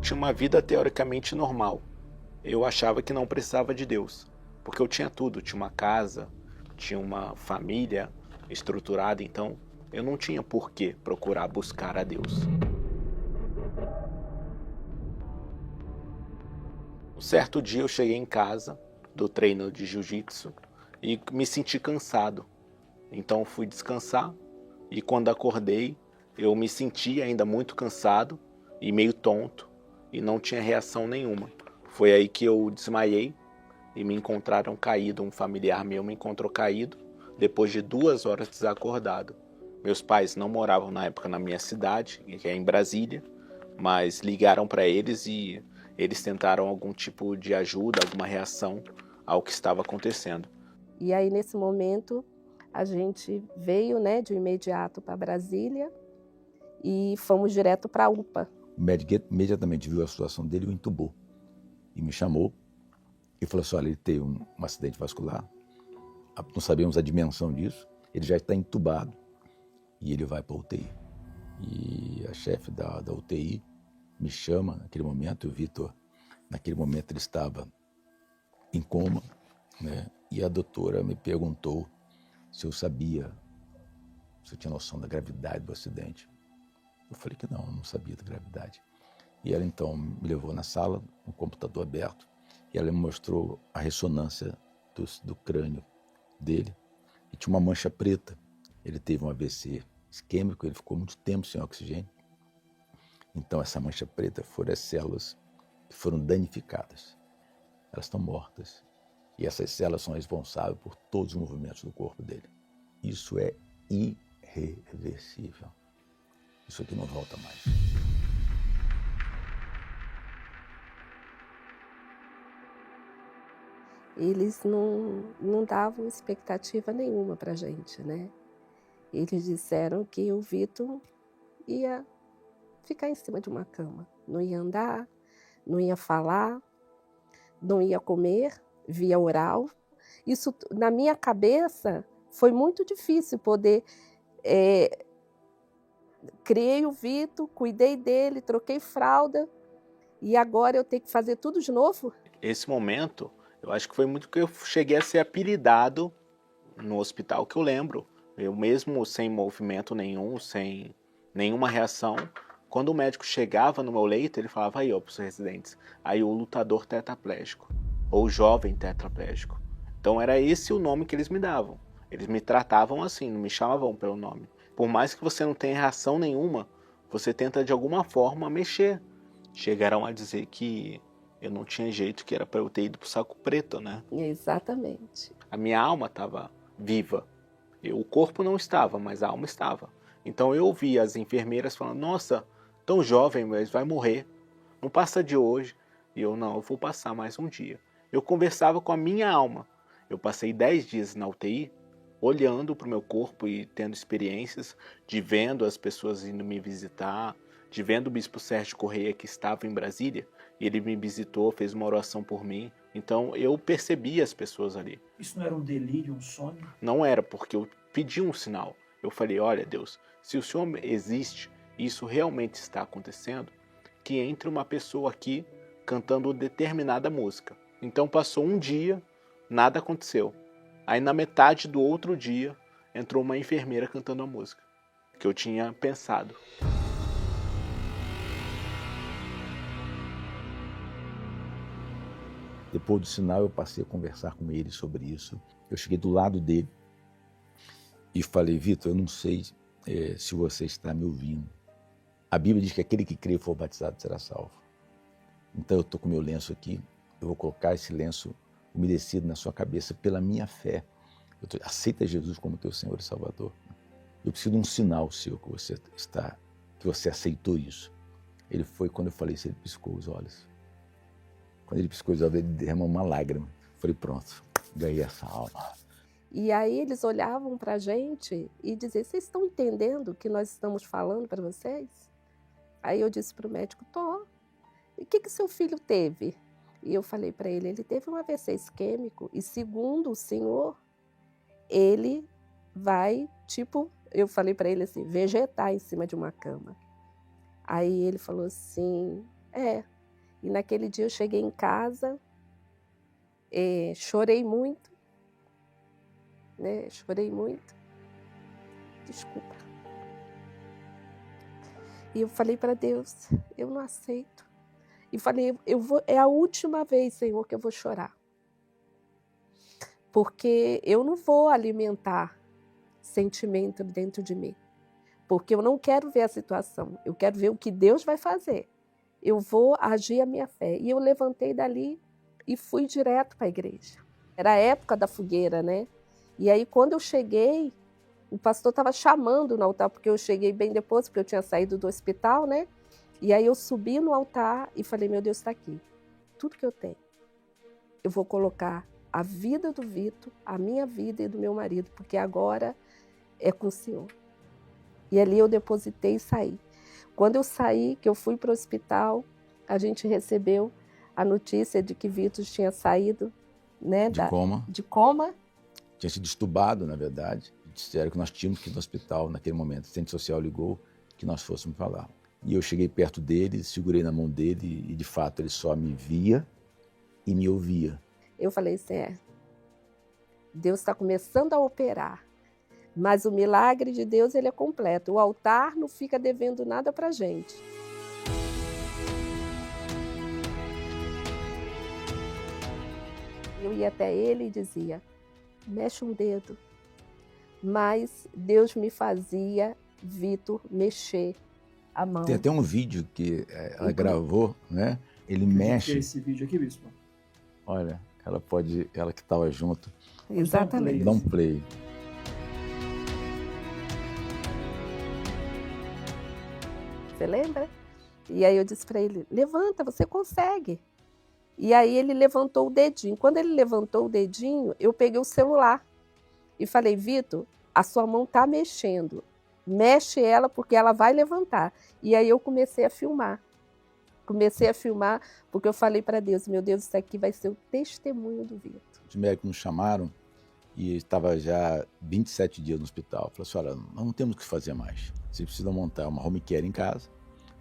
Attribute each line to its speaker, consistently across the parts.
Speaker 1: tinha uma vida teoricamente normal. Eu achava que não precisava de Deus, porque eu tinha tudo, tinha uma casa, tinha uma família estruturada, então eu não tinha por que procurar buscar a Deus. Um certo dia eu cheguei em casa do treino de jiu-jitsu e me senti cansado. Então fui descansar e quando acordei eu me senti ainda muito cansado e meio tonto e não tinha reação nenhuma. Foi aí que eu desmaiei e me encontraram caído, um familiar meu me encontrou caído depois de 2 horas desacordado. Meus pais não moravam na época na minha cidade, que é em Brasília, mas ligaram para eles e eles tentaram algum tipo de ajuda, alguma reação ao que estava acontecendo.
Speaker 2: E aí, nesse momento, a gente veio, né, de imediato para Brasília e fomos direto para a UPA.
Speaker 3: O médico imediatamente viu a situação dele e o entubou. E me chamou e falou assim, olha, ele teve um acidente vascular, não sabemos a dimensão disso, ele já está entubado e ele vai para a UTI. E a chefe da UTI me chama naquele momento, o Vitor, naquele momento ele estava em coma, né? E a doutora me perguntou se eu sabia, se eu tinha noção da gravidade do acidente. Eu falei que não sabia da gravidade. E ela então me levou na sala, com o computador aberto, e ela me mostrou a ressonância do crânio dele, e tinha uma mancha preta. Ele teve um AVC isquêmico, ele ficou muito tempo sem oxigênio. Então essa mancha preta foram as células que foram danificadas. Elas estão mortas. E essas células são responsáveis por todos os movimentos do corpo dele. Isso é irreversível. Isso aqui não volta mais.
Speaker 2: Eles não davam expectativa nenhuma para a gente, né? Eles disseram que o Vitor ia ficar em cima de uma cama. Não ia andar, não ia falar, não ia comer via oral. Isso, na minha cabeça, foi muito difícil poder... criei o Vitor, cuidei dele, troquei fralda, e agora eu tenho que fazer tudo de novo?
Speaker 1: Esse momento, eu acho que foi muito que eu cheguei a ser apelidado no hospital, que eu lembro. Eu mesmo sem movimento nenhum, sem nenhuma reação, quando o médico chegava no meu leito, ele falava aí, ó, para os residentes, aí o lutador tetraplégico, ou jovem tetraplégico. Então era esse o nome que eles me davam. Eles me tratavam assim, não me chamavam pelo nome. Por mais que você não tenha reação nenhuma, você tenta de alguma forma mexer. Chegaram a dizer que eu não tinha jeito, que era para eu ter ido pro saco preto, né?
Speaker 2: Exatamente.
Speaker 1: A minha alma estava viva. O corpo não estava, mas a alma estava. Então eu ouvi as enfermeiras falando, nossa, tão jovem, mas vai morrer. Não passa de hoje. E eu, não, eu vou passar mais um dia. Eu conversava com a minha alma. Eu passei 10 dias na UTI, olhando para o meu corpo e tendo experiências, de vendo as pessoas indo me visitar, de vendo o bispo Sérgio Correia, que estava em Brasília, e ele me visitou, fez uma oração por mim. Então eu percebi as pessoas ali.
Speaker 4: Isso não era um delírio, um sonho?
Speaker 1: Não era, porque eu pedi um sinal. Eu falei, olha Deus, se o Senhor existe e isso realmente está acontecendo, que entre uma pessoa aqui cantando determinada música. Então passou um dia, nada aconteceu. Aí na metade do outro dia, entrou uma enfermeira cantando a música que eu tinha pensado.
Speaker 3: Depois do sinal, eu passei a conversar com ele sobre isso. Eu cheguei do lado dele e falei, Vitor, eu não sei se você está me ouvindo. A Bíblia diz que aquele que crê e for batizado será salvo. Então eu estou com o meu lenço aqui, eu vou colocar esse lenço umedecido na sua cabeça pela minha fé. Aceita Jesus como teu Senhor e Salvador. Eu preciso de um sinal seu que você aceitou isso. Ele foi, quando eu falei isso, ele piscou os olhos. Quando ele piscou os olhos, ele derramou uma lágrima. Falei, pronto, ganhei essa alma.
Speaker 2: E aí eles olhavam para a gente e diziam, vocês estão entendendo o que nós estamos falando para vocês? Aí eu disse para o médico, tô. E o que seu filho teve? E eu falei para ele teve um AVC isquêmico e segundo o senhor, ele vai, eu falei para ele assim, vegetar em cima de uma cama. Aí ele falou assim, E naquele dia eu cheguei em casa, chorei muito, né? Chorei muito. Desculpa. E eu falei para Deus, eu não aceito. E falei, é a última vez, Senhor, que eu vou chorar. Porque eu não vou alimentar sentimento dentro de mim. Porque eu não quero ver a situação, eu quero ver o que Deus vai fazer. Eu vou agir a minha fé. E eu levantei dali e fui direto para a igreja. Era a época da fogueira, né? E aí, quando eu cheguei, o pastor estava chamando no altar, porque eu cheguei bem depois, porque eu tinha saído do hospital, né? E aí eu subi no altar e falei, meu Deus, está aqui. Tudo que eu tenho. Eu vou colocar a vida do Vitor, a minha vida e do meu marido, porque agora é com o Senhor. E ali eu depositei e saí. Quando eu saí, que eu fui para o hospital, a gente recebeu a notícia de que Vitor tinha saído, né, de coma.
Speaker 3: Tinha sido estubado, na verdade. Disseram que nós tínhamos que ir no hospital naquele momento. O assistente social ligou que nós fôssemos para lá. E eu cheguei perto dele, segurei na mão dele e, de fato, ele só me via e me ouvia.
Speaker 2: Eu falei assim, Deus está começando a operar. Mas o milagre de Deus, ele é completo. O altar não fica devendo nada para a gente. Eu ia até ele e dizia, mexe um dedo. Mas Deus me fazia, Vitor, mexer a mão.
Speaker 3: Tem até um vídeo que ela gravou, né? Ele mexe.
Speaker 4: Que é esse vídeo aqui, bispo?
Speaker 3: Olha, ela que estava junto.
Speaker 2: Exatamente.
Speaker 3: Dá um play.
Speaker 2: Você lembra? E aí eu disse para ele, levanta, você consegue. E aí ele levantou o dedinho. Quando ele levantou o dedinho, eu peguei o celular e falei, Vitor, a sua mão está mexendo. Mexe ela porque ela vai levantar. E aí eu comecei a filmar. Porque eu falei para Deus, meu Deus, isso aqui vai ser o testemunho do Vitor.
Speaker 3: Os médicos nos chamaram e estava já 27 dias no hospital. Falei assim, olha, nós não temos o que fazer mais. Vocês precisam montar uma home care em casa,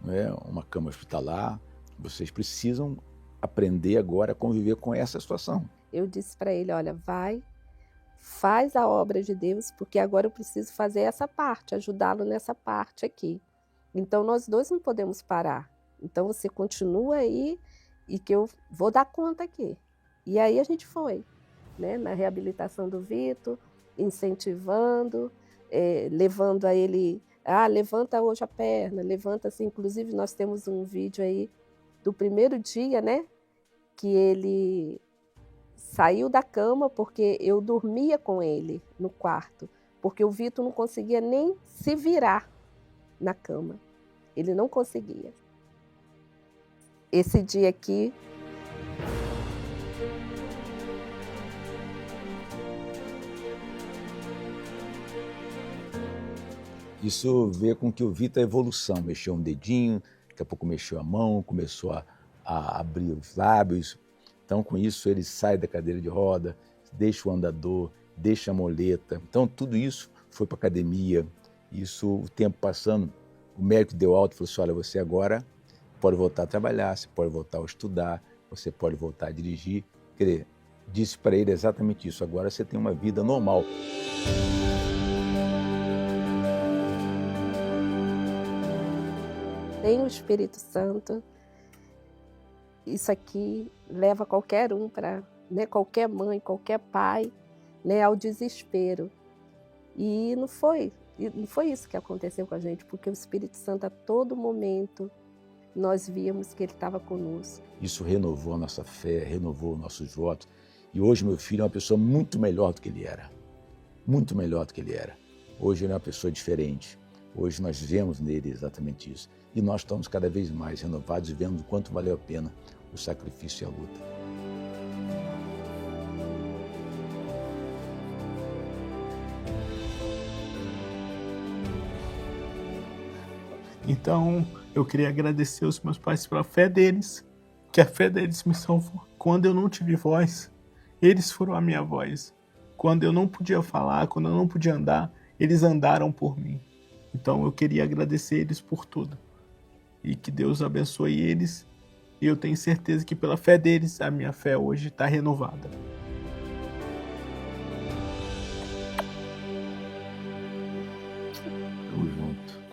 Speaker 3: né, uma cama hospitalar. Vocês precisam aprender agora a conviver com essa situação.
Speaker 2: Eu disse para ele, olha, faz a obra de Deus, porque agora eu preciso fazer essa parte, ajudá-lo nessa parte aqui. Então nós dois não podemos parar. Então você continua aí e que eu vou dar conta aqui. E aí a gente foi, né, na reabilitação do Vitor, incentivando, levando a ele, levanta hoje a perna, levanta assim. Inclusive nós temos um vídeo aí do primeiro dia, né, que ele saiu da cama porque eu dormia com ele no quarto, porque o Vitor não conseguia nem se virar na cama, ele não conseguia. Esse dia aqui,
Speaker 3: isso veio com que o Vitor a evolução, mexeu um dedinho, daqui a pouco mexeu a mão, começou a abrir os lábios. Então, com isso, ele sai da cadeira de roda, deixa o andador, deixa a muleta. Então, tudo isso foi para a academia. Isso, o tempo passando, o médico deu alta e falou assim, olha, você agora pode voltar a trabalhar, você pode voltar a estudar, você pode voltar a dirigir. Quer dizer, disse para ele exatamente isso, agora você tem uma vida normal.
Speaker 2: Tem o Espírito Santo, isso aqui leva qualquer um para, né, qualquer mãe, qualquer pai, né, ao desespero. E não foi isso que aconteceu com a gente, porque o Espírito Santo a todo momento nós víamos que ele estava conosco.
Speaker 3: Isso renovou a nossa fé, renovou nossos votos. E hoje meu filho é uma pessoa muito melhor do que ele era. Muito melhor do que ele era. Hoje ele é uma pessoa diferente. Hoje nós vemos nele exatamente isso. E nós estamos cada vez mais renovados e vendo o quanto valeu a pena o sacrifício e a luta.
Speaker 5: Então, eu queria agradecer os meus pais pela fé deles, que a fé deles me salvou. Quando eu não tive voz, eles foram a minha voz. Quando eu não podia falar, quando eu não podia andar, eles andaram por mim. Então, eu queria agradecer eles por tudo. E que Deus abençoe eles E eu tenho certeza que pela fé deles, a minha fé hoje está renovada.
Speaker 3: Tamo junto.